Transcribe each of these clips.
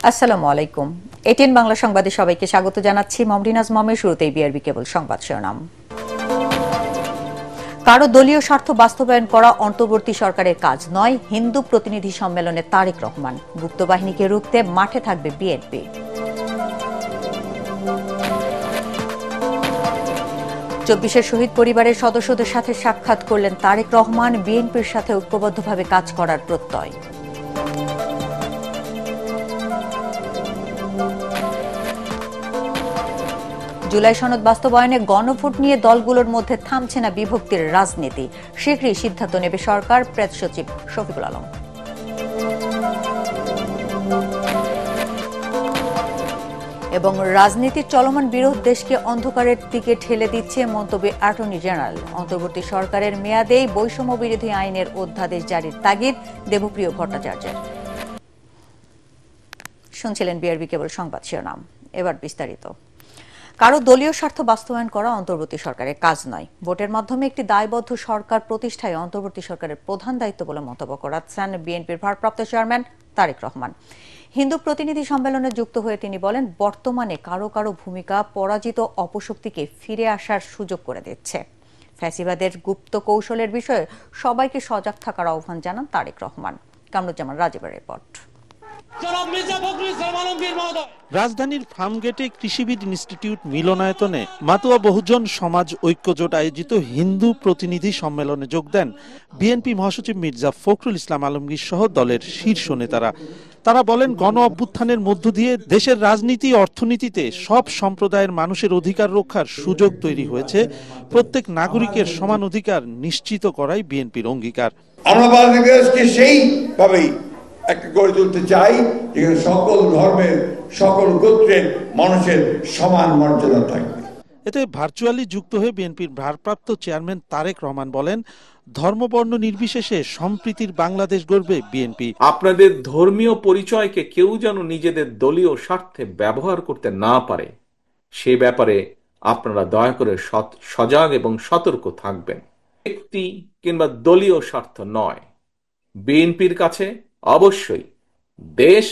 আসসালামু আলাইকুম। এটিএন বাংলা সংবাদে সবাইকে স্বাগত জানাচ্ছি। মমরিনাজ মমের শুরুতেই বিআরবি কেবল সংবাদ শিরোনাম। কারো দলীয় স্বার্থ বাস্তবায়ন করা অন্তর্বর্তী সরকারের কাজ নয়, হিন্দু প্রতিনিধি সম্মেলনে তারেক রহমান। গুপ্তবাহিনীকে রুখতে মাঠে থাকবে বিএনপি। চব্বিশের শহীদ পরিবারের সদস্যদের সাথে সাক্ষাৎ করলেন তারেক রহমান। বিএনপির সাথে ঐক্যবদ্ধভাবে কাজ করার প্রত্যয়। জুলাই সনদ বাস্তবায়নে গণভোট নিয়ে দলগুলোর মধ্যে থামছে না বিভক্তির রাজনীতি। শীঘ্রই সিদ্ধান্ত নেবে সরকার, প্রেস সচিব শফিকুল আলম। এবং রাজনীতির চলমান বিরোধ দেশকে অন্ধকারের দিকে ঠেলে দিচ্ছে, মন্তব্যে অ্যাটর্নি জেনারেল। অন্তর্বর্তী সরকারের মেয়াদেই বৈষম্য বিরোধী আইনের অধ্যাদেশ জারির তাগিদ দেবপ্রিয় ভট্টাচার্যের। শুনছিলেন বিআরবি কেবল সংবাদ শিরোনাম, এবার বিস্তারিত। কারো দলীয় স্বার্থ বাস্তবায়ন করা অন্তর্বর্তী সরকারের কাজ নয়, ভোটের মাধ্যমে একটি দায়বদ্ধ সরকার প্রতিষ্ঠায় অন্তর্বর্তী সরকারের প্রধান দায়িত্ব বলে মন্তব্য করেছেন বিএনপির ভারপ্রাপ্ত চেয়ারম্যান তারেক রহমান। হিন্দু প্রতিনিধি সম্মেলনে যুক্ত হয়ে তিনি বলেন, বর্তমানে কারো কারো ভূমিকা পরাজিত অপশক্তিকে ফিরে আসার সুযোগ করে দিচ্ছে। ফ্যাসিবাদের গুপ্ত কৌশলের বিষয়ে সবাইকে সজাগ থাকার আহ্বান জানান তারেক রহমান। কামরুজ্জামান রাজীবের রিপোর্ট। রাজধানীর ফার্মগেটে কৃষিবিদ ইনস্টিটিউট মিলনায়তনে মাতুয়া বহুজন সমাজ ঐক্যজোট আয়োজিত হিন্দু প্রতিনিধি সম্মেলনে যোগ দেন বিএনপি মহাসচিব মির্জা ফখরুল ইসলাম আলমগীর সহ দলের শীর্ষ নেতারা। তারা বলেন, গণ অভ্যুত্থানের মধ্য দিয়ে দেশের রাজনীতি অর্থনীতিতে সব সম্প্রদায়ের মানুষের অধিকার রক্ষার সুযোগ তৈরি হয়েছে। প্রত্যেক নাগরিকের সমান অধিকার নিশ্চিত করাই বিএনপির অঙ্গীকার। আমরা বাংলাদেশকে সেইভাবেই একটা গড়ে তুলতে চাই যেখানে সকল ধর্মের, সকল গোত্রের মানুষের সমান মর্যাদা থাকবে। এতে ভার্চুয়ালি যুক্ত হয়ে বিএনপির ভারপ্রাপ্ত চেয়ারম্যান তারেক রহমান বলেন, ধর্মবর্ণ নির্বিশেষে সম্প্রীতির বাংলাদেশ গড়বে বিএনপি। আপনাদের ধর্মীয় পরিচয়কে কেউ যেন নিজেদের দলীয় স্বার্থে ব্যবহার করতে না পারে, সে ব্যাপারে আপনারা দয়া করে সজাগ এবং সতর্ক থাকবেন। ব্যক্তি কিংবা দলীয় স্বার্থ নয়, বিএনপির কাছে অবশ্যই দেশ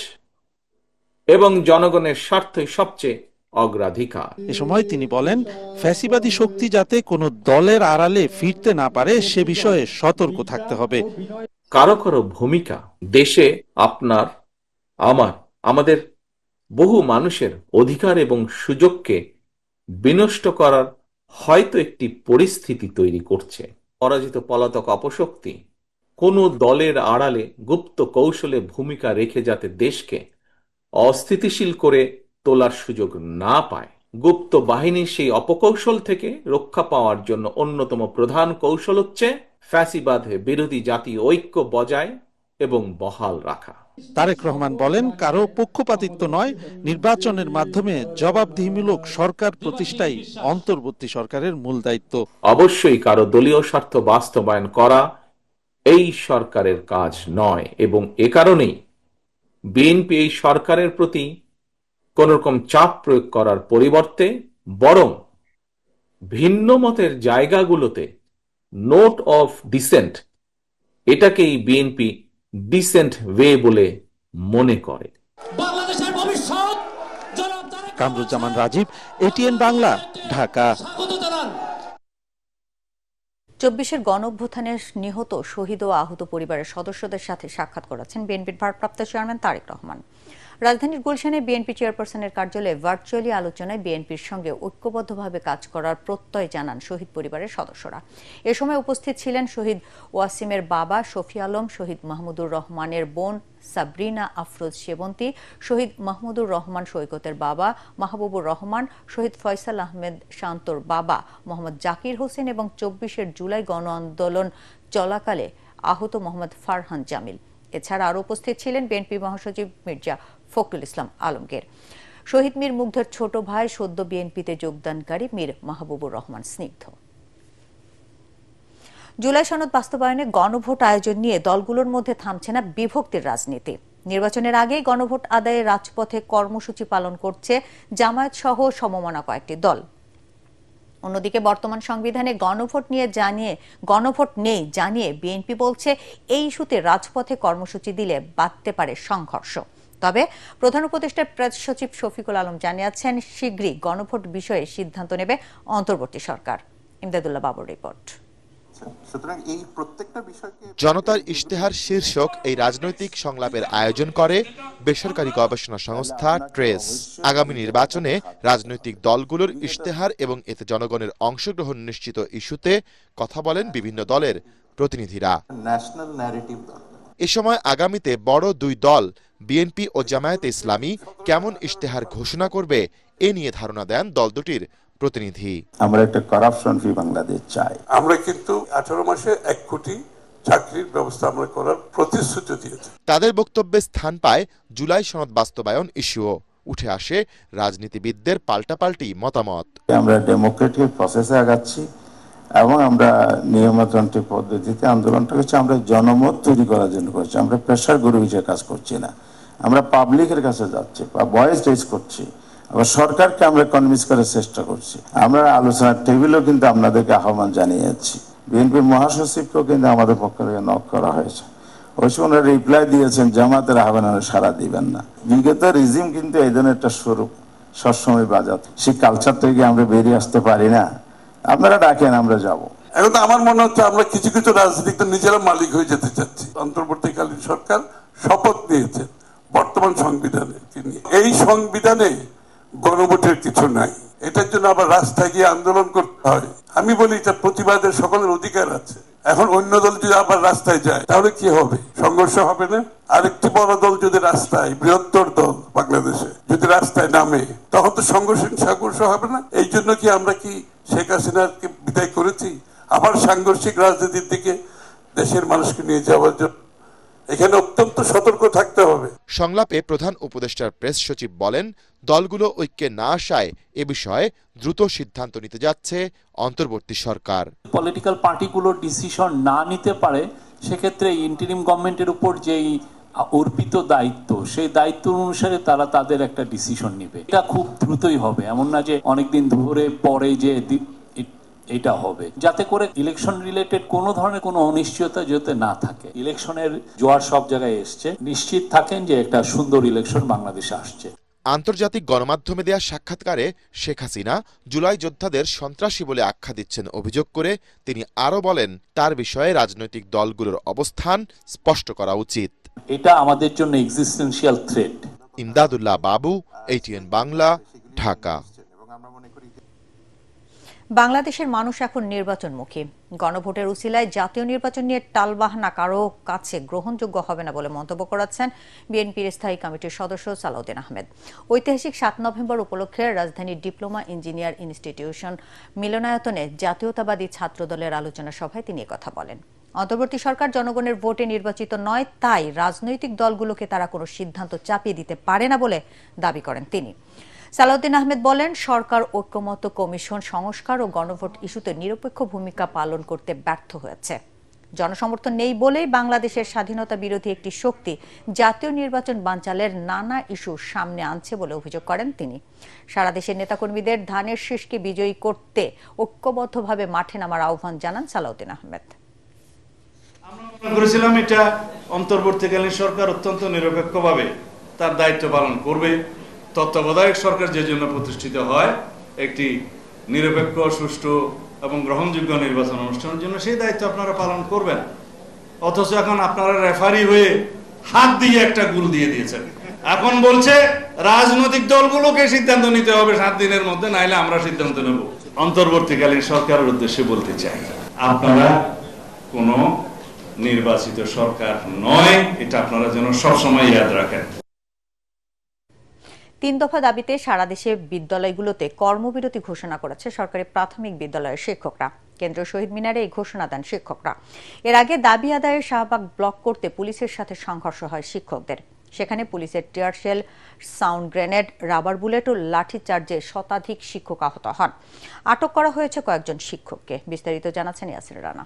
এবং জনগণের স্বার্থই সবচেয়ে অগ্রাধিকার। এ সময় তিনি বলেন, ফ্যাসিবাদী শক্তি যাতে কোনো দলের আড়ালে ফিরতে না পারে সে বিষয়ে সতর্ক থাকতে হবে। কারো কারো ভূমিকা দেশে আপনার, আমাদের বহু মানুষের অধিকার এবং সুযোগকে বিনষ্ট করার হয়তো একটি পরিস্থিতি তৈরি করছে। পরাজিত পলাতক অপশক্তি কোনো দলের আড়ালে গুপ্ত কৌশলে ভূমিকা রেখে যাতে দেশকে অস্থিতিশীল করে তোলার সুযোগ না পায়। গুপ্ত বাহিনীর সেই অপকৌশল থেকে রক্ষা পাওয়ার জন্য অন্যতম প্রধান কৌশল হচ্ছে ফ্যাসিবাদ বিরোধী জাতীয় ঐক্য বজায় এবং বহাল রাখা। তারেক রহমান বলেন, কারো পক্ষপাতিত্ব নয়, নির্বাচনের মাধ্যমে জবাবদিহিমূলক সরকার প্রতিষ্ঠাই অন্তর্বর্তী সরকারের মূল দায়িত্ব। অবশ্যই কারো দলীয় স্বার্থ বাস্তবায়ন করা এই সরকারের কাজ নয়, এবং এ কারণেই বিএনপি এই সরকারের প্রতি কোন রকম চাপ প্রয়োগ করার পরিবর্তে বরং ভিন্ন মতের জায়গাগুলোতে নোট অফ ডিসেন্ট, এটাকেই বিএনপি ডিসেন্ট ওয়ে বলে মনে করে। কামরুজ্জামান রাজীব, এটিএন বাংলা, ঢাকা। চব্বিশের গণঅভ্যুত্থানে নিহত, শহীদ ও আহত পরিবারের সদস্যদের সাথে সাক্ষাৎ করেছেন বিএনপির ভারপ্রাপ্ত চেয়ারম্যান তারেক রহমান। রাজধানীর গুলশানে বিএনপি চেয়ারপারসনের কার্যালয়ে ভার্চুয়ালি আলোচনায় বিএনপির সঙ্গে ঐক্যবদ্ধভাবে কাজ করার প্রত্যয় জানান শহীদ পরিবারের সদস্যরা। এ সময় উপস্থিত ছিলেন শহীদ ওয়াসিমের বাবা শফি আলম, শহীদ মাহমুদুর রহমানের বোন সাবরিনা আফরোজ সেবন্তী, শহীদ মাহমুদুর রহমান সৈকতের বাবা মাহবুবুর রহমান, শহীদ ফয়সাল আহমেদ শান্তর বাবা মোহাম্মদ জাকির হোসেন এবং 24 জুলাই গণ আন্দোলন চলাকালে আহত মোহাম্মদ ফারহান জামিল। এছাড়া আরও উপস্থিত ছিলেন বিএনপি মহাসচিব মির্জা ফখরুল ইসলাম আলমগীর, শহীদ মীর মুগ্ধের ছোট ভাই, সদ্য বিএনপিতে যোগদানকারী মীর মাহবুবুর রহমান স্নিগ্ধ। জুলাই সনদ বাস্তবায়নে গণভোট আয়োজন নিয়ে দলগুলোর মধ্যে থামছে না বিভক্তির রাজনীতি। নির্বাচনের আগেই গণভোট আদায়ে রাজপথে কর্মসূচি পালন করছে জামায়াত সহ সমমনা কয়েকটি দল। অন্যদিকে বর্তমান সংবিধানে গণভোট নেই জানিয়ে বিএনপি বলছে এই ইস্যুতে রাজপথে কর্মসূচি দিলে বাড়তে পারে সংঘর্ষ। তবে প্রধান উপদেষ্টার প্রেস সচিব শফিকুল আলম জানিয়েছেন, শীঘ্রই গণভোট বিষয়ে সিদ্ধান্ত নেবে অন্তর্বর্তী সরকার। ইমদাদুল্লাহ বাবুর রিপোর্ট। জনতার ইশতেহার শীর্ষক এই রাজনৈতিক সংলাপের আয়োজন করে বেসরকারি গবেষণা সংস্থা ট্রেস। আগামী নির্বাচনে রাজনৈতিক দলগুলোর ইশতেহার এবং এতে জনগণের অংশগ্রহণ নিশ্চিত ইস্যুতে কথা বলেন বিভিন্ন দলের প্রতিনিধিরা। এ সময় আগামীতে বড় দুই দল বিএনপি ও জামায়াতে ইসলামী কেমন ইশতেহার ঘোষণা করবে এ নিয়ে ধারণা দেন দল দুটির প্রতিনিধি। আমরা একটা করাপশন ফ্রি বাংলাদেশ চাই। আমরা কিন্তু 18 মাসে 1 কোটি চাকরির ব্যবস্থা আমরা করার প্রতিশ্রুতি দিয়েছি। তাদের বক্তব্যে স্থান পায় জুলাই সনদ বাস্তবায়ন ইস্যুও। উঠে আসে রাজনীতিবিদদের পাল্টাপাল্টি মতামত। আমরা ডেমোক্রেটিক প্রসেসে আগাচ্ছি এবং আমরা নিয়মতান্ত্রিক পদ্ধতিতে আন্দোলনটা করছি। আমরা জনমত তৈরি করার জন্য করছি। আমরা প্রেশার গ্রুপ হিসেবে কাজ করছি না। আমরা পাবলিকের কাছে যাচ্ছি বা ভয়েস রেজ করছি। আবার সরকারকে আমরা কনভিন্স করার চেষ্টা করছি। আমরা আলোচনার টেবিলও কিন্তু আপনাদেরকে আহ্বান জানিয়েছি। বিএনপি মহাসচিবকেও কিন্তু আমাদের পক্ষ থেকে নক করা হয়েছে। ওই সময় রিপ্লাই দিয়েছেন, জামাতের আহ্বান সাড়া দিবেন না। বিগত রিজিম কিন্তু এই ধরনের একটা স্বরূপ সবসময় বাজাত। সেই কালচার থেকে আমরা বেরিয়ে আসতে পারি না। আপনারা ডাকেন, আমরা যাব। এখন তো আমার মনে হচ্ছে আমরা কিছু কিছু রাজনীতিক নিজেরা মালিক হয়ে যেতে চাচ্ছি। অন্তর্বর্তীকালীন সরকার শপথ নিয়েছে বর্তমান সংবিধানে। এই সংবিধানে গণভোটের কিছু নাই। এটার জন্য আবার রাস্তায় গিয়ে আন্দোলন করতে হয়। আমি বলি এটা প্রতিবাদের সকলের অধিকার আছে। এখন অন্য দল যদি আবার রাস্তায় যায় তাহলে কি হবে? সংঘর্ষ হবে না? আরেকটি বড় দল যদি রাস্তায়, বৃহত্তর দল বাংলাদেশে যদি রাস্তায় নামে, তখন তো সংঘর্ষ হবে না? এই জন্য কি আমরা কি শেখ হাসিনাকে বিদায় করেছি আবার সাংঘর্ষিক রাজনীতির দিকে দেশের মানুষকে নিয়ে যাওয়ার জন্য? এখানে অত্যন্ত সতর্ক থাকতে হবে। সংলাপে প্রধান উপদেষ্টার প্রেস সচিব বলেন, দলগুলো ঐক্যে না আসায় এ বিষয়ে দ্রুত সিদ্ধান্ত নিতে যাচ্ছে অন্তর্বর্তী সরকার। পলিটিক্যাল পার্টিগুলো ডিসিশন না নিতে পারে, সেক্ষেত্রে ইন্টারিম গভর্নমেন্টের উপর যেই অর্পিত দায়িত্ব, সেই দায়িত্ব অনুসারে তারা তাদের একটা ডিসিশন নেবে। এটা খুব দ্রুতই হবে, এমন না যে অনেকদিন ধরে পরে যে এটা হবে, যাতে করে ইলেকশন রিলেটেড কোনো ধরনের কোনো অনিশ্চয়তা যাতে না থাকে। ইলেকশনের জোয়ার সব জায়গায় এসছে, নিশ্চিত থাকেন যে একটা সুন্দর ইলেকশন বাংলাদেশে আসছে। আন্তর্জাতিক গণমাধ্যমে দেয়া সাক্ষাৎকারে শেখ হাসিনা জুলাই যোদ্ধাদের সন্ত্রাসী বলে আখ্যা দিচ্ছেন অভিযোগ করে তিনি আরো বলেন, তার বিষয়ে রাজনৈতিক দলগুলোর অবস্থান স্পষ্ট করা উচিত। এটা আমাদের জন্য এক্সিস্টেন্সিয়াল থ্রেট। ইমদাদুল্লাহ বাবু, ATN বাংলা, ঢাকা। বাংলাদেশের মানুষ এখন নির্বাচনমুখী। গণভোটের উসিলায় জাতীয় নির্বাচন নিয়ে টালবাহানা কারো কাছে গ্রহণযোগ্য হবে না বলে মন্তব্য করেছেন বিএনপির স্থায়ী কমিটির সদস্য সালাউদ্দিন আহমেদ। ঐতিহাসিক 7 নভেম্বর উপলক্ষে রাজধানীর ডিপ্লোমা ইঞ্জিনিয়ার ইনস্টিটিউশন মিলনায়তনে জাতীয়তাবাদী ছাত্রদলের আলোচনা সভায় তিনি কথা বলেন। অন্তর্বর্তী সরকার জনগণের ভোটে নির্বাচিত নয়, তাই রাজনৈতিক দলগুলোকে তারা কোনো সিদ্ধান্ত চাপিয়ে দিতে পারে না বলে দাবি করেন তিনি। সালাউদ্দিন আহমেদ বলেন, সরকার ঐক্যমত্য কমিশন সংস্কার ও গণভোট ইস্যুতে নিরপেক্ষ ভূমিকা পালন করতে ব্যর্থ হয়েছে। জনসমর্থন নেই বলেই বাংলাদেশের স্বাধীনতা বিরোধী একটি শক্তি জাতীয় নির্বাচন বানচালের নানা ইস্যু সামনে আনছে বলে অভিযোগ করেন তিনি। সারা দেশের নেতাকর্মীদের ধানের শীষকে বিজয়ী করতে ঐক্যবদ্ধভাবে মাঠে নামার আহ্বান জানান সালাউদ্দিন আহমেদ। আমরা করেছিলাম এটা অন্তর্বর্তীকালীন সরকার অত্যন্ত নিরপেক্ষভাবে তার দায়িত্ব পালন করবে। তত্ত্বাবধায়ক সরকার যে জন্য প্রতিষ্ঠিত হয় একটি নিরপেক্ষ, সুষ্ঠু এবং গ্রহণযোগ্য নির্বাচন অনুষ্ঠানের জন্য, সেই দায়িত্ব আপনারা পালন করবেন। অথচ এখন আপনারা রেফারি হয়ে হাত দিয়ে একটা গোল দিয়ে দিয়েছেন। এখন বলছে রাজনৈতিক দলগুলোকে সিদ্ধান্ত নিতে হবে 7 দিনের মধ্যে, নাইলে আমরা সিদ্ধান্ত নেব। অন্তর্বর্তীকালীন সরকারের উদ্দেশ্যে বলতে চাই, আপনারা কোনো নির্বাচিত সরকার নয়, এটা আপনারা যেন সবসময় ইয়াদ রাখেন। 3 দফা দাবিতে সারা দেশে বিদ্যালয়গুলোতে কর্মবিরতি ঘোষণা করেছে সরকারি প্রাথমিক বিদ্যালয়ের শিক্ষকরা। কেন্দ্রীয় শহীদ মিনারে এই ঘোষণা দেন শিক্ষকরা। এর আগে দাবি আদায়ে শাহবাগ ব্লক করতে পুলিশের সাথে সংঘর্ষ হয় শিক্ষকদের। সেখানে পুলিশের tear shell, sound grenade, rubber bullet ও লাঠিচার্জে শতাধিক শিক্ষক আহত হন। আটক করা হয়েছে কয়েকজন শিক্ষককে। বিস্তারিত জানাচ্ছেন ইয়াসির রানা।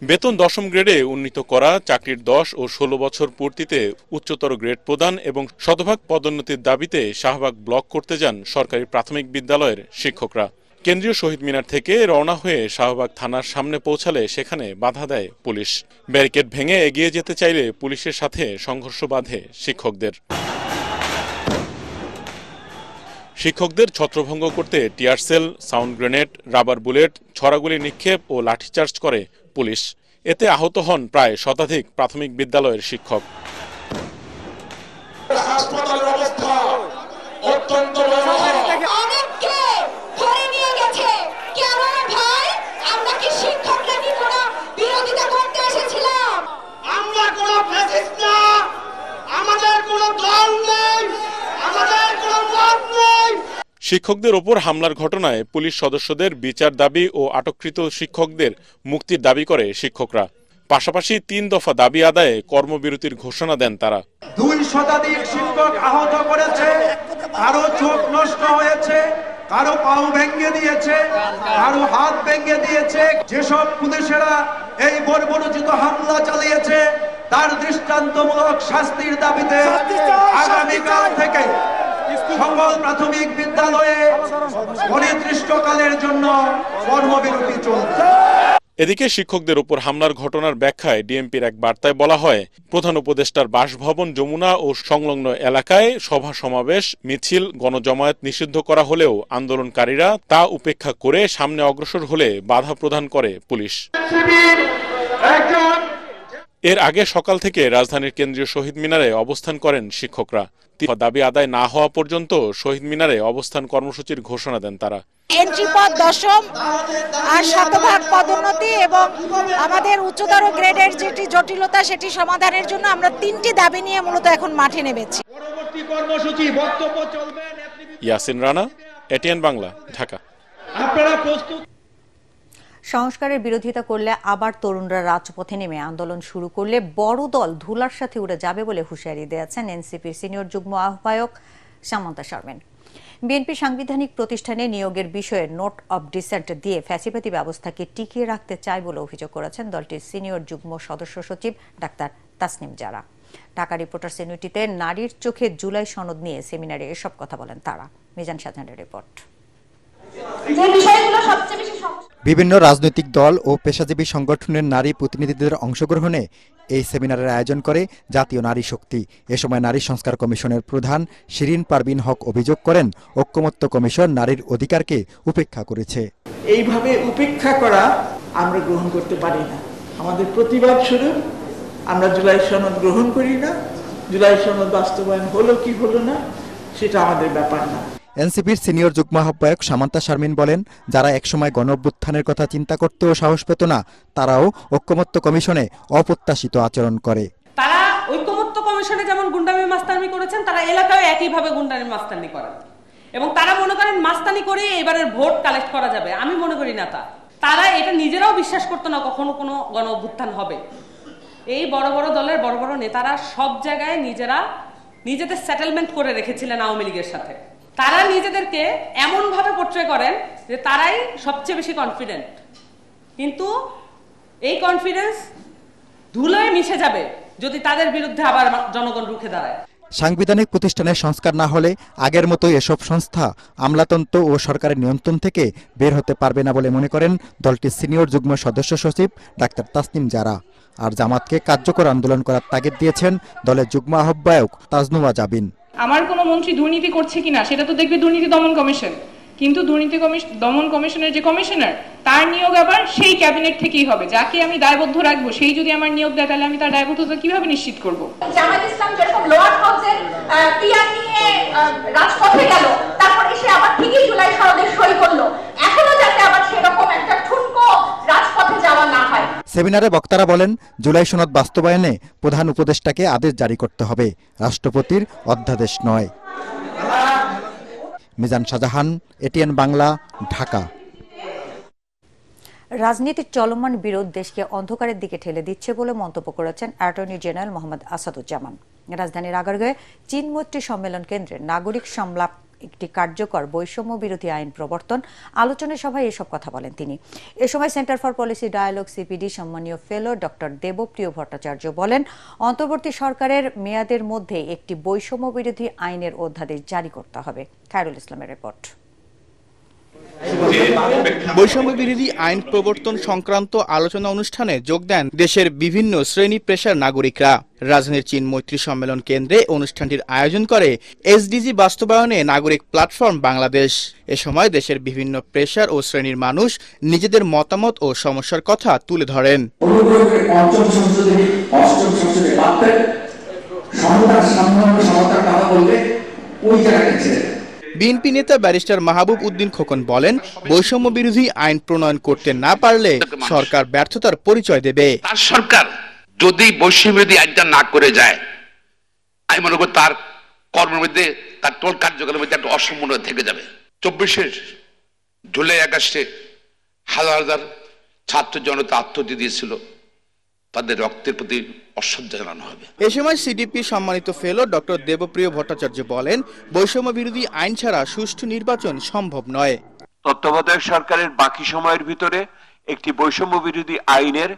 বেতন 10ম গ্রেডে উন্নীত করা, চাকরির 10 ও 16 বছর পূর্তিতে উচ্চতর গ্রেড প্রদান এবং শতভাগ পদোন্নতির দাবিতে শাহবাগ ব্লক করতে যান সরকারি প্রাথমিক বিদ্যালয়ের শিক্ষকরা। কেন্দ্রীয় শহীদ মিনার থেকে রওনা হয়ে শাহবাগ থানার সামনে পৌঁছালে সেখানে বাধা দেয় পুলিশ। ব্যারিকেড ভেঙে এগিয়ে যেতে চাইলে পুলিশের সাথে সংঘর্ষ বাধে শিক্ষকদের। শিক্ষকদের ছত্রভঙ্গ করতে tear shell, sound grenade, rubber bullet, ছড়াগুলি নিক্ষেপ ও লাঠিচার্জ করে পুলিশ। এতে আহত হন প্রায় শতাধিক প্রাথমিক বিদ্যালয়ের শিক্ষক। শিক্ষকদের ওপর হামলার ঘটনায় পুলিশ সদস্যদের বিচার দাবি ও আটককৃত শিক্ষকদের মুক্তির দাবি করে শিক্ষকরা। পাশাপাশি 3 দফা দাবি আদায়ে কর্মবিরতির ঘোষণা দেন তারা। 2 শতাধিক শিক্ষক আহত করেছে, কারো চোখ নষ্ট হয়েছে, কারো পাও ভেঙে দিয়েছে, কারো হাত ভেঙে দিয়েছে। যেসব পুলিশেরা এই বর্বরোচিত হামলা চালিয়েছে তার দৃষ্টান্তমূলক শাস্তির দাবিতে আগামীকাল থেকে সকল প্রাথমিক বিদ্যালয়ে অনির্দিষ্টকালের জন্য কর্মবিরতি চলবে। এদিকে শিক্ষকদের উপর হামলার ঘটনার ব্যাখ্যায় ডিএমপির এক বার্তায় বলা হয়, প্রধান উপদেষ্টার বাসভবন যমুনা ও সংলগ্ন এলাকায় সভা সমাবেশ, মিছিল, গণজমায়েত নিষিদ্ধ করা হলেও আন্দোলনকারীরা তা উপেক্ষা করে সামনে অগ্রসর হলে বাধা প্রদান করে পুলিশ। এর আগে সকাল থেকে রাজধানীর কেন্দ্রীয় শহীদ মিনারে অবস্থান করেন শিক্ষকরা। দাবি আদায় না হওয়া পর্যন্ত শহীদ মিনারে অবস্থান কর্মসূচির ঘোষণা দেন তারা। এন্ট্রি পদ 10ম আর শতভাগ পদোন্নতি এবং আমাদের উচ্চতর গ্রেডের যেটি জটিলতা সেটি সমাধানের জন্য আমরা 3টি দাবি নিয়ে মূলত এখন মাঠে নেমেছি। পরবর্তী কর্মসূচি বক্তব্য চলবে। ইয়াসিন রানা, এটিএন বাংলা, ঢাকা। আপনারা প্রস্তুত? সংস্কারের বিরোধিতা করলে আবার তরুণরা রাজপথে নেমে আন্দোলন শুরু করলে বড় দল ধুলার সাথে উড়ে যাবে বলে হুঁশিয়ারি দিয়েছেন এনসিপির সিনিয়র যুগ্ম আহ্বায়ক সামান্তা শারমিন। বিএনপি সাংবিধানিক প্রতিষ্ঠানে নিয়োগের বিষয়ে নোট অব ডিসেন্ট দিয়ে ফ্যাসিবাদী ব্যবস্থাকে টিকিয়ে রাখতে চায় বলে অভিযোগ করেছেন দলটির সিনিয়র যুগ্ম সদস্য সচিব ডাক্তার তাসনিম জারা। ঢাকা রিপোর্টার্স ইউনিটিতে নারীর চোখে জুলাই সনদ নিয়ে সেমিনারে এসব কথা বলেন তারা। মিজান শাহজাহানের রিপোর্ট। বিভিন্ন রাজনৈতিক দল ও পেশাজীবী সংগঠনের নারী প্রতিনিধিদের অংশগ্রহণে এই সেমিনারের আয়োজন করে জাতীয় নারী শক্তি। এ সময় নারী সংস্কার কমিশনের প্রধান শিরিন পারভিন হক অভিযোগ করেন, ঐক্যমত্য কমিশন নারীর অধিকারকে উপেক্ষা করেছে। এইভাবে উপেক্ষা করা আমরা গ্রহণ করতে পারি না। আমাদের প্রতিবাদ শুরু, আমরা জুলাই সনদ গ্রহণ করি না। জুলাই সনদ বাস্তবায়ন হলো কি হলো না সেটা আমাদের ব্যাপার না। এনসিপির সিনিয়র যুগ্ম আহ্বায়ক সামান্তা শারমিন বলেন, যারা একসময় গণঅভ্যুত্থানের কথা চিন্তা করতেও সাহস পেত না, তারাও ঐক্যমত্য কমিশনে অপ্রত্যাশিত আচরণ করে। তারা ঐক্যমত্য কমিশনে যেমন গুন্ডামি মাস্তানি করেছেন, তারা এলাকায় একইভাবে গুন্ডামি মাস্তানি করেন এবং তারা মনে করেন মাস্তানি করে এবারের ভোট কালেক্ট করা যাবে। আমি মনে করি না তারা এটা নিজেরাও বিশ্বাস করতো না কখনো কোনো গণঅভ্যুত্থান হবে। এই বড় বড় দলের বড় বড় নেতারা সব জায়গায় নিজেদের সেটেলমেন্ট করে রেখেছিলেন আওয়ামী লীগের সাথে। তারা নিজেদেরকে এমন ভাবে পোর্ট্রে করেন যে তারাই সবচেয়ে বেশি কনফিডেন্ট, কিন্তু এই কনফিডেন্স ধুলোয় মিশে যাবে যদি তাদের বিরুদ্ধে আবার জনগণ রুখে দাঁড়ায়। সাংবিধানিক প্রতিষ্ঠানের সংস্কার না হলে আগের মতোই এসব সংস্থা আমলাতন্ত্র ও সরকারের নিয়ন্ত্রণ থেকে বের হতে পারবে না বলে মনে করেন দলটির সিনিয়র যুগ্ম সদস্য সচিব ডাক্তার তাসনিম জারা। আর জামাতকে কার্যকর আন্দোলন করার তাগিদ দিয়েছেন দলের যুগ্ম আহ্বায়ক তাজনুমা জাবিন। আমার কোনো মন্ত্রী দুর্নীতি করছে কিনা সেটা তো দেখবে দুর্নীতি দমন কমিশন, কিন্তু দুর্নীতি দমন কমিশনের যে কমিশনার তার নিয়োগ আবার সেই ক্যাবিনেট থেকেই হবে। যাকে আমি দায়বদ্ধ রাখবো সেই যদি আমার নিয়োগ দেয় তাহলে আমি তার দায়বদ্ধতা কিভাবে নিশ্চিত করব? জামাত ইসলাম যেরকম লোয়ার হাউসের পিআর নিয়ে রাজপথে গেল, তারপর এসে আবার ঠিকই জুলাই সনদে সই করলো, এখনো যাতে আবার সেরকম একটা ঠুনকো রাজপথে যাওয়া না হয়। সেমিনারে বক্তারা বলেন, জুলাই সনদ বাস্তবায়নে প্রধান উপদেষ্টাকে আদেশ জারি করতে হবে, রাষ্ট্রপতির অধ্যাদেশ নয়। মিজান শাহজাহান, এটিএন বাংলা, ঢাকা। রাজনীতির চলমান বিরোধ দেশকে অন্ধকারের দিকে ঠেলে দিচ্ছে বলে মন্তব্য করেছেন অ্যাটর্নি জেনারেল মোহাম্মদ আসাদুজ্জামান। রাজধানীর আগারগাঁয়ে চীন মৈত্রী সম্মেলন কেন্দ্রে নাগরিক সংলাপ একটি কার্যকর বৈষম্য বিরোধী আইন প্রবর্তন আলোচনা সভায় এসব কথা বলেন তিনি। এ সময় Centre for Policy Dialogue CPD সম্মানীয় ফেলো ডক্টর দেবপ্রিয় ভট্টাচার্য বলেন, অন্তর্বর্তী সরকারের মেয়াদের মধ্যে একটি বৈষম্য বিরোধী আইনের অধ্যাদেশ জারি করতে হবে। খায়রুল ইসলামের রিপোর্ট। বৈষম্য বিরোধী আইন প্রবর্তন সংক্রান্ত আলোচনা অনুষ্ঠানে যোগ দেন দেশের বিভিন্ন শ্রেণী পেশার নাগরিকরা। রাজধানীর চীন মৈত্রী সম্মেলন কেন্দ্রে অনুষ্ঠানটির আয়োজন করে এসডিজি বাস্তবায়নে নাগরিক প্ল্যাটফর্ম বাংলাদেশ। এ সময় দেশের বিভিন্ন পেশার ও শ্রেণীর মানুষ নিজেদের মতামত ও সমস্যার কথা তুলে ধরেন। বিএনপি নেতা ব্যারিস্টার মাহবুব উদ্দিন খোকন বলেন, বৈষম্য বিরোধী আইন প্রণয়ন করতে না পারলে সরকার ব্যর্থতার পরিচয় দেবে। তার সরকার যদি বৈষম্য বিরোধী আইনটা না করে যায়, আমি মনে করি তার কর্মের মধ্যে, তার টোল কার্যক্রমের মধ্যে একটা অসম্পূর্ণ থেকে যাবে। 24 জুলাই আগস্টে হাজার হাজার ছাত্র জনতা আত্মহত্যা দিয়েছিল, তাদের রক্তের প্রতি অশ্রদ্ধা জানানো হবে। এ সময় সিডিপি সম্মানিত ফেলো ডক্টর দেবপ্রিয় ভট্টাচার্য বলেন, বৈষম্য বিরোধী আইন ছাড়া সুষ্ঠু নির্বাচন সম্ভব নয়। তত্ত্বাবধায়ক সরকারের বাকি সময়ের ভিতরে একটি বৈষম্য বিরোধী আইনের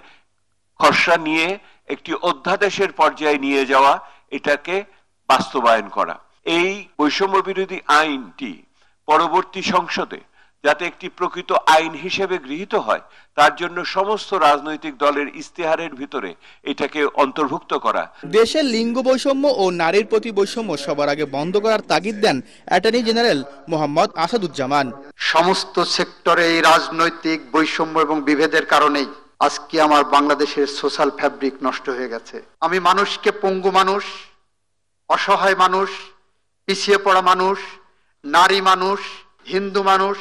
খসড়া নিয়ে একটি অধ্যাদেশের পর্যায়ে নিয়ে যাওয়া, এটাকে বাস্তবায়ন করা। এই বৈষম্য বিরোধী আইনটি পরবর্তী সংসদে যাতে একটি প্রকৃত আইন হিসেবে গৃহীত হয়, তার জন্য সমস্ত রাজনৈতিক দলের ইস্তেহারের ভিতরে এটাকে অন্তর্ভুক্ত করা। দেশের লিঙ্গ বৈষম্য ও নারীর প্রতি বৈষম্য সবার আগে বন্ধ করার তাগিদ দেন অ্যাটর্নি জেনারেল মোহাম্মদ আসাদুজ্জামান। সমস্ত সেক্টরে এই রাজনৈতিক বৈষম্য এবং বিভেদের কারণেই আজকে আমার বাংলাদেশের সোশ্যাল ফ্যাব্রিক নষ্ট হয়ে গেছে। আমি মানুষকে পঙ্গু মানুষ, অসহায় মানুষ, পিছিয়ে পড়া মানুষ, নারী মানুষ, হিন্দু মানুষ,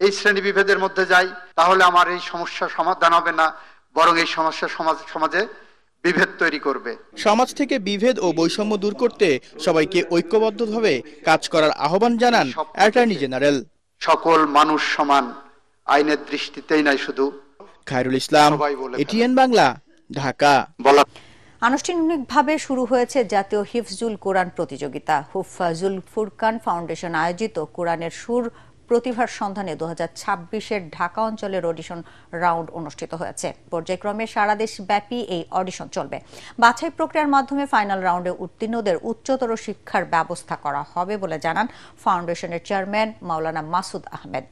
এই শ্রেণী বিভেদের মধ্যে যাই, তাহলে আমার এই সমস্যার সমাধান হবে না, বরং এই সমস্যা সমাজে বিভেদ তৈরি করবে। সমাজ থেকে বিভেদ ও বৈষম্য দূর করতে সবাইকে ঐক্যবদ্ধভাবে কাজ করার আহ্বান জানান অ্যাটর্নি জেনারেল। সকল মানুষ সমান, আইনের দৃষ্টিতেই নাই শুধু। খায়রুল ইসলাম, এটিএন বাংলা, ঢাকা। আনুষ্ঠানিকভাবে শুরু হয়েছে জাতীয় হিফজুল কোরআন প্রতিযোগিতা। হুফাজুল ফুরকান ফাউন্ডেশন আয়োজিত কোরআনের সুর প্রতিভার সন্ধানে 2026-এর ঢাকা অঞ্চলের অডিশন রাউন্ড অনুষ্ঠিত হয়েছে। পর্যায়ক্রমে সারা দেশ ব্যাপী এই অডিশন চলবে। বাছাই প্রক্রিয়ার মাধ্যমে ফাইনাল রাউন্ডে উত্তীর্ণদের উচ্চতর শিক্ষার ব্যবস্থা করা হবে বলে জানান ফাউন্ডেশনের চেয়ারম্যান মাওলানা মাসুদ আহমেদ।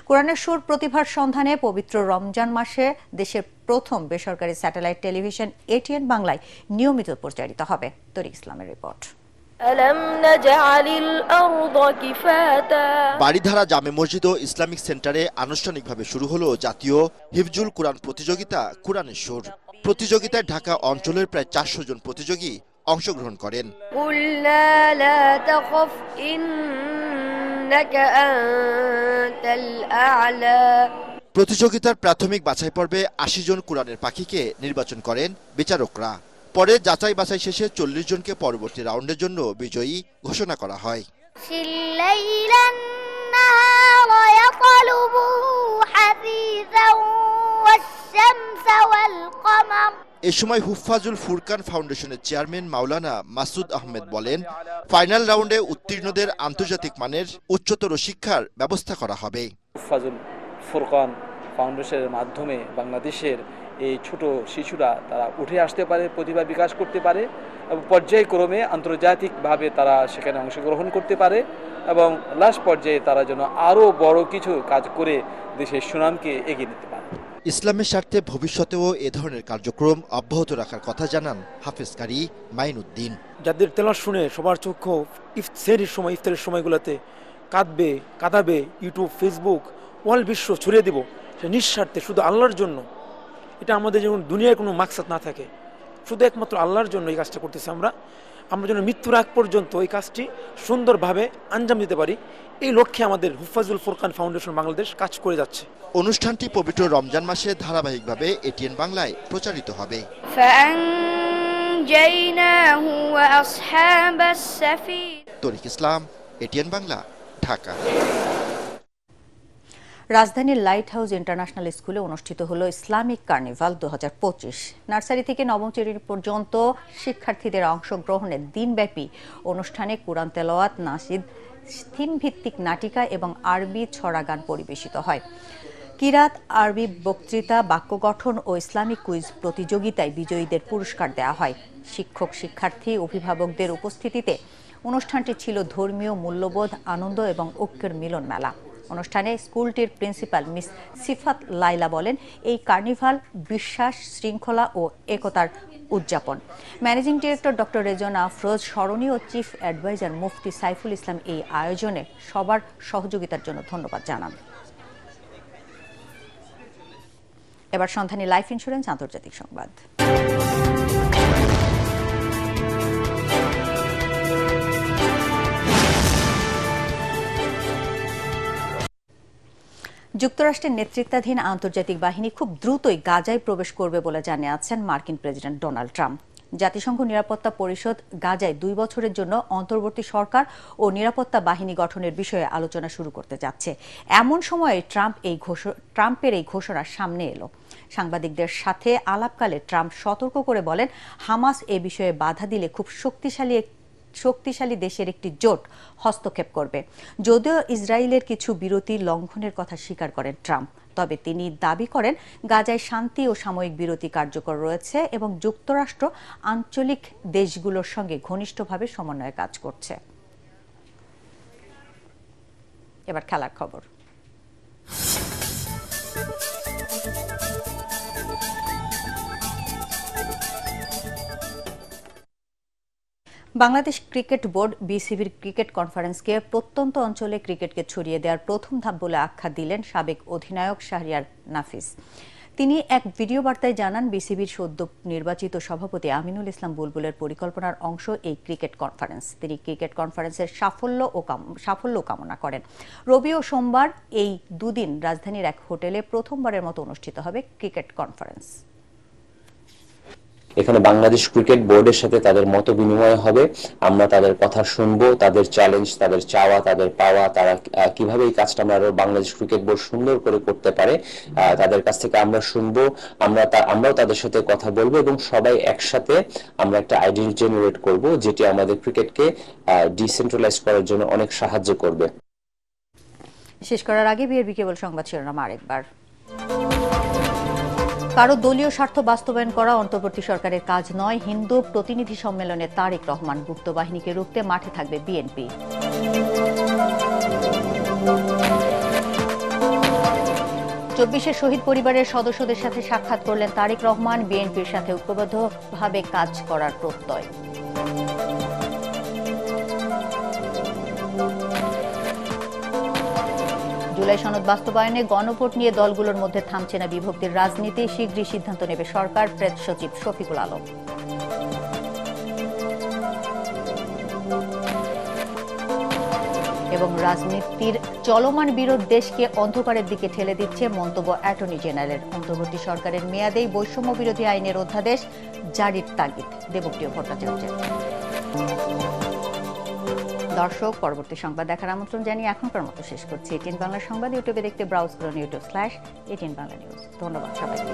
কোরআনের সুর প্রতিভার সন্ধানে পবিত্র রমজান মাসে দেশের প্রথম বেসরকারি স্যাটেলাইট টেলিভিশন এটিএন বাংলায় নিয়মিত প্রচারিত হবে। তরিক ইসলামের রিপোর্ট। বাড়িধারা জামে মসজিদ ও ইসলামিক সেন্টারে আনুষ্ঠানিকভাবে শুরু হলো জাতীয় হিফজুল কোরআন প্রতিযোগিতা কোরআনের সুর। প্রতিযোগিতায় ঢাকা অঞ্চলের প্রায় 400 জন প্রতিযোগী অংশগ্রহণ করেন। প্রতিযোগিতার প্রাথমিক বাছাই পর্বে 80 জন কোরআনের পাখিকে নির্বাচন করেন বিচারকরা। পরে যাচাই বাছাই শেষে 40 জনকে পরবর্তী রাউন্ডের জন্য বিজয়ী ঘোষণা করা হয়। এ সময় হুফাজুল ফুরকান ফাউন্ডেশনের চেয়ারম্যান মাওলানা মাসুদ আহমেদ বলেন, ফাইনাল রাউন্ডে উত্তীর্ণদের আন্তর্জাতিক মানের উচ্চতর শিক্ষার ব্যবস্থা করা হবে। হুফাজুল ফুরকান ফাউন্ডেশনের মাধ্যমে বাংলাদেশের এই ছোট শিশুরা তারা উঠে আসতে পারে, প্রতিভা বিকাশ করতে পারে এবং পর্যায়ক্রমে আন্তর্জাতিকভাবে তারা সেখানে অংশগ্রহণ করতে পারে এবং লাস্ট পর্যায়ে তারা যেন আরও বড় কিছু কাজ করে দেশের সুনামকে এগিয়ে নিতে পারে। ইসলামের স্বার্থে ভবিষ্যতেও এ ধরনের কার্যক্রম অব্যাহত রাখার কথা জানান হাফেজ কারি মাইনুদ্দিন। যাদের তেলাওয়াত শুনে সবার চক্ষু সেহরির সময়, ইফতারের সময়গুলোতে কাঁদাবে, ইউটিউব, ফেসবুক, ওয়ার্ল্ড বিশ্ব ছড়িয়ে দেব, সে নিঃস্বার্থে শুধু আল্লাহর জন্য। এটা আমাদের যেমন দুনিয়ার কোনো মাকসাদ না থাকে, শুধু একমাত্র আল্লাহর জন্য এই কাজটা করতেছি আমরা যেন মৃত্যুর আগ পর্যন্ত এই কাজটি সুন্দরভাবে আঞ্জাম দিতে পারি, এই লক্ষ্যে আমাদের হুফাজুল ফুরকান ফাউন্ডেশন বাংলাদেশ কাজ করে যাচ্ছে। অনুষ্ঠানটি পবিত্র রমজান মাসে ধারাবাহিকভাবে এটিএন বাংলায় প্রচারিত হবে। তরিক ইসলাম, এটিএন বাংলা, ঢাকা। রাজধানীর লাইট হাউস ইন্টারন্যাশনাল স্কুলে অনুষ্ঠিত হলো ইসলামিক কার্নিভাল 2025। নার্সারি থেকে নবম শ্রেণী পর্যন্ত শিক্ষার্থীদের অংশগ্রহণের দিনব্যাপী অনুষ্ঠানে কুরআন তেলাওয়াত, নাশিদ, থিম ভিত্তিক নাটিকা এবং আরবি ছড়া গান পরিবেশিত হয়। কিরাত, আরবি বক্তৃতা, বাক্য গঠন ও ইসলামিক কুইজ প্রতিযোগিতায় বিজয়ীদের পুরস্কার দেওয়া হয়। শিক্ষক, শিক্ষার্থী, অভিভাবকদের উপস্থিতিতে অনুষ্ঠানটি ছিল ধর্মীয় মূল্যবোধ, আনন্দ এবং ঐক্যের মিলন মেলা। অনুষ্ঠানে স্কুলটির প্রিন্সিপাল মিস সিফাত লাইলা বলেন, এই কার্নিভাল বিশ্বাস, শৃঙ্খলা ও একতার উদযাপন। Managing director doctor Rezon Afroz Sarani ও চিফ অ্যাডভাইজার মুফতি সাইফুল ইসলাম এই আয়োজনে সবার সহযোগিতার জন্য ধন্যবাদ জানান। এবার সন্ধানী লাইফ ইন্স্যুরেন্স আন্তর্জাতিক সংবাদ। যুক্তরাষ্ট্রের নেতৃত্বাধীন আন্তর্জাতিক বাহিনী খুব দ্রুতই গাজায় প্রবেশ করবে বলে জানিয়েছেন মার্কিন প্রেসিডেন্ট ডোনাল্ড ট্রাম্প। জাতিসংঘ নিরাপত্তা পরিষদ গাজায় 2 বছরের জন্য অন্তর্বর্তী সরকার ও নিরাপত্তা বাহিনী গঠনের বিষয়ে আলোচনা শুরু করতে যাচ্ছে। এমন সময়ে ট্রাম্পের এই ঘোষণা সামনে এলো। সাংবাদিকদের সাথে আলাপকালে ট্রাম্প সতর্ক করে বলেন, হামাস এ বিষয়ে বাধা দিলে খুব শক্তিশালী দেশের একটি জোট হস্তক্ষেপ করবে। যদিও ইসরায়েলের কিছু বিরতি লঙ্ঘনের কথা স্বীকার করেন ট্রাম্প, তবে তিনি দাবি করেন গাজায় শান্তি ও সাময়িক বিরতি কার্যকর রয়েছে এবং যুক্তরাষ্ট্র আঞ্চলিক দেশগুলোর সঙ্গে ঘনিষ্ঠভাবে সমন্বয়ে কাজ করছে। এবার খেলার খবর। বাংলাদেশ ক্রিকেট বোর্ড বিসিবির ক্রিকেট কনফারেন্সকে প্রত্যন্ত অঞ্চলে ক্রিকেটকে ছড়িয়ে দেওয়ার প্রথম ধাপ বলে আখ্যা দিলেন সাবেক অধিনায়ক শাহরিয়ার নাফিস। তিনি এক ভিডিও বার্তায় জানান, বিসিবির সদ্য নির্বাচিত সভাপতি আমিনুল ইসলাম বুলবুলের পরিকল্পনার অংশ এই ক্রিকেট কনফারেন্স। তিনি ক্রিকেট কনফারেন্সের সাফল্য কামনা করেন। রবি ও সোমবার এই দুদিন রাজধানীর এক হোটেলে প্রথমবারের মতো অনুষ্ঠিত হবে ক্রিকেট কনফারেন্স। এখানে বাংলাদেশ ক্রিকেট বোর্ডের সাথে তাদের মত বিনিময় হবে। আমরা তাদের কথা শুনবো, তাদের চ্যালেঞ্জ, তাদের চাওয়া, তাদের পাওয়া, তারা কিভাবে এই কাজটা বাংলাদেশ ক্রিকেট বোর্ড সুন্দর করে করতে পারে তাদের কাছ থেকে আমরা শুনবো। আমরাও তাদের সাথে কথা বলবো এবং সবাই একসাথে আমরা একটা আইডিয়া জেনারেট করব, যেটি আমাদের ক্রিকেটকে ডিসেন্ট্রালাইজ করার জন্য অনেক সাহায্য করবে। শেষ করার আগে বিআরবি কেবল সংবাদ শিরোনাম আরেকবার। কারো দলীয় স্বার্থ বাস্তবায়ন করা অন্তর্বর্তী সরকারের কাজ নয়, হিন্দু প্রতিনিধি সম্মেলনে তারেক রহমান। গুপ্ত বাহিনীকে রুখতে মাঠে থাকবে বিএনপি। 24 শহীদ পরিবারের সদস্যদের সাথে সাক্ষাৎ করলেন তারেক রহমান। বিএনপির সাথে ঐক্যবদ্ধভাবে কাজ করার প্রত্যয়। জুলাই সনদ বাস্তবায়নে গণভোট নিয়ে দলগুলোর মধ্যে থামছে না বিভক্তির রাজনীতি, শীঘ্রই সিদ্ধান্ত নেবে সরকার, প্রেস সচিব শফিকুল আলম। এবং রাজনীতির চলমান বিরোধ দেশকে অন্ধকারের দিকে ঠেলে দিচ্ছে, মন্তব্য অ্যাটর্নি জেনারেলের। অন্তর্বর্তী সরকারের মেয়াদেই বৈষম্য বিরোধী আইনের অধ্যাদেশ জারির তাগিদ দেবপ্রিয় ভট্টাচার্যের। দর্শক, পরবর্তী সংবাদ দেখার আমন্ত্রণ জানিয়ে এখনকার মতো শেষ করছি। এটিএন বাংলা সংবাদ ইউটিউবে দেখতে ব্রাউজ করুন youtube/ATN Bangla News। ধন্যবাদ সবাইকে।